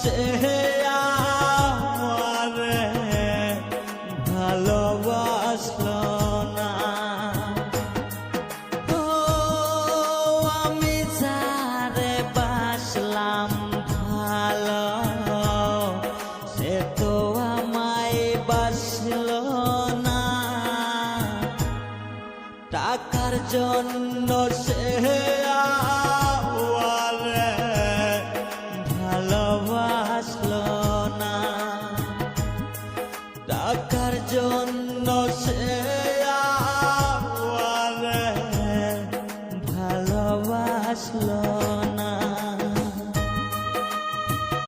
সে আমারে ভালোবাসলো না। ও আমি যারে বাসলাম ভালো, সে তো আমায় বাসলো না। টাকার জন্য সে আমারে ভালোবাসলো